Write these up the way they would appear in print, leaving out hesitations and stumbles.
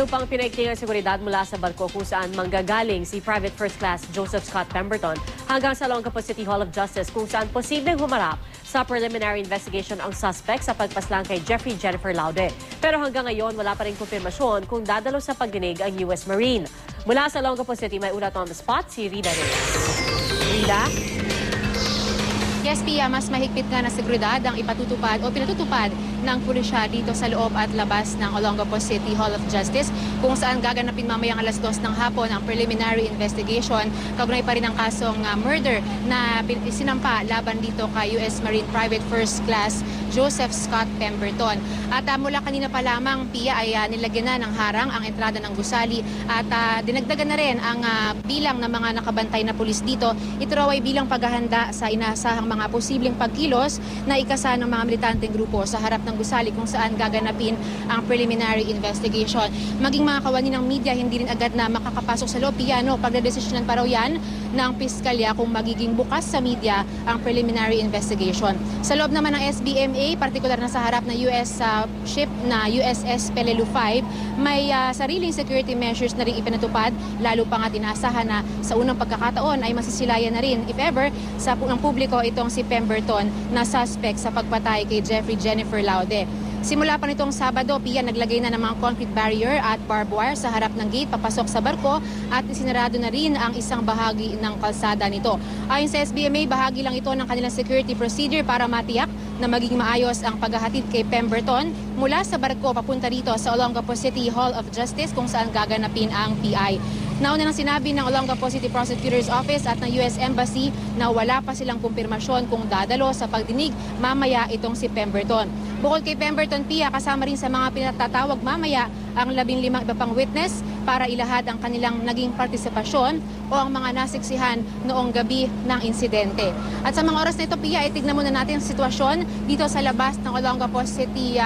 Lalo pang pinaigting ang seguridad mula sa barko kung saan manggagaling si Private First Class Joseph Scott Pemberton hanggang sa Olongapo City Hall of Justice kung saan posibleng humarap sa preliminary investigation ang suspect sa pagpaslang kay Jeffrey Jennifer Laude. Pero hanggang ngayon wala pa rin kumpirmasyon kung dadalo sa pagdinig ang US Marine. Mula sa Olongapo City may ulat on the spot si Rida Reyes. Rida? Yes, Pia, mas mahigpit nga na seguridad ang ipatutupad o pinatutupad ng pulisya dito sa loob at labas ng Olongapo City Hall of Justice kung saan gaganapin mamayang alas 2 ng hapon ang preliminary investigation kaugnay pa rin ang kasong murder na sinampa laban dito kay US Marine Private First Class Joseph Scott Pemberton. At mula kanina pa lamang, Pia, ay nilagyan na ng harang ang entrada ng gusali at dinagdagan na rin ang bilang ng mga nakabantay na pulis dito. Ito raw ay bilang paghahanda sa inaasahang mga posibleng pagkilos na ikasa ng mga militanteng grupo sa harap ng gusali kung saan gaganapin ang preliminary investigation. Maging mga kawani ng media, hindi rin agad na makakapasok sa loob. Piano, pagdedesisyonan pa raw yan ng piskalya kung magiging bukas sa media ang preliminary investigation. Sa loob naman ng SBMA, partikular na sa harap ng US ship na USS Pelelu 5, may sariling security measures na rin ipinatupad, lalo pa nga tinaasahan na sa unang pagkakataon ay masisilayan na rin, if ever, sa ng publiko itong si Pemberton na suspect sa pagpatay kay Jeffrey Jennifer Laude. Simula pa nitong Sabado, Pia, naglagay na ng mga concrete barrier at barbed wire sa harap ng gate papasok sa barko at isinarado na rin ang isang bahagi ng kalsada nito. Ayon sa SBMA, bahagi lang ito ng kanilang security procedure para matiyak na maging maayos ang paghahatid kay Pemberton mula sa barko papunta dito sa Olongapo City Hall of Justice kung saan gaganapin ang PI. Nauna nang sinabi ng Olongapo City Prosecutor's Office at ng US Embassy na wala pa silang kumpirmasyon kung dadalo sa pagdinig mamaya itong si Pemberton. Bukod kay Pemberton, Pia, kasama rin sa mga pinatatawag mamaya ang 15 iba pang witness para ilahad ang kanilang naging partisipasyon o ang mga nasiksihan noong gabi ng insidente. At sa mga oras na ito, Pia, tignan muna natin ang sitwasyon dito sa labas ng Olongapo City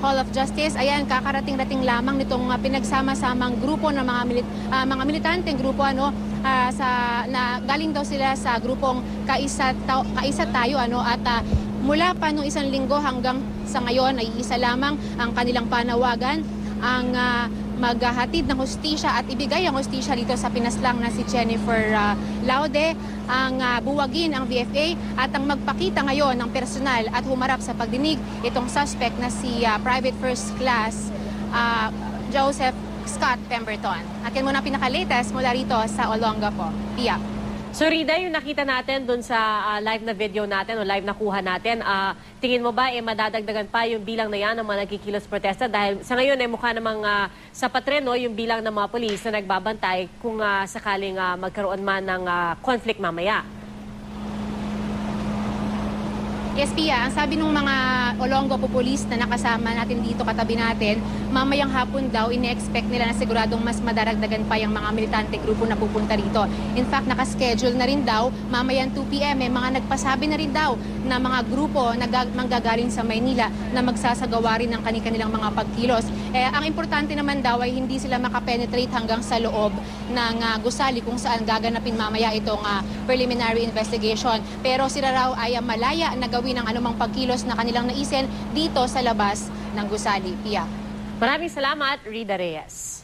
Hall of Justice. Ayan, kakarating-rating lamang nitong pinagsama-samang grupo ng mga militanteng grupo na galing daw sila sa grupong Kaisa Tayo at mula pa noong isang linggo hanggang sa ngayon ay isa lamang ang kanilang panawagan ang maghahatid ng hustisya at ibigay ang hustisya dito sa pinaslang na si Jennifer Laude, ang buwagin ang VFA at ang magpakita ngayon ng personal at humarap sa pagdinig itong suspect na si Private First Class Joseph Scott Pemberton. At yan muna pinaka-latest mula rito sa Olongapo. Pia. So Rida, yung nakita natin dun sa live na video natin o live na kuha natin, tingin mo ba madadagdagan pa yung bilang na yan ng mga nagkikilos protesta? Dahil sa ngayon mukha namang sapat rin yung bilang ng mga polis na nagbabantay kung sakaling magkaroon man ng conflict mamaya. Yes, Pia, ang sabi ng mga Olongapo police na nakasama natin dito katabi natin, mamayang hapon daw, ine-expect nila na siguradong mas madaragdagan pa yung mga militante grupo na pupunta rito. In fact, nakaschedule na rin daw, mamayang 2 p.m. may mga nagpasabi na rin daw na mga grupo na manggagaling sa Maynila na magsasagawa rin ng kanilang mga pagkilos. Ang importante naman daw ay hindi sila makapenetrate hanggang sa loob ng gusali kung saan gaganapin mamaya itong preliminary investigation. Pero sila raw ay malaya na gawin ang anumang pagkilos na kanilang naisin dito sa labas ng gusali. Pia. Maraming salamat, Rida Reyes.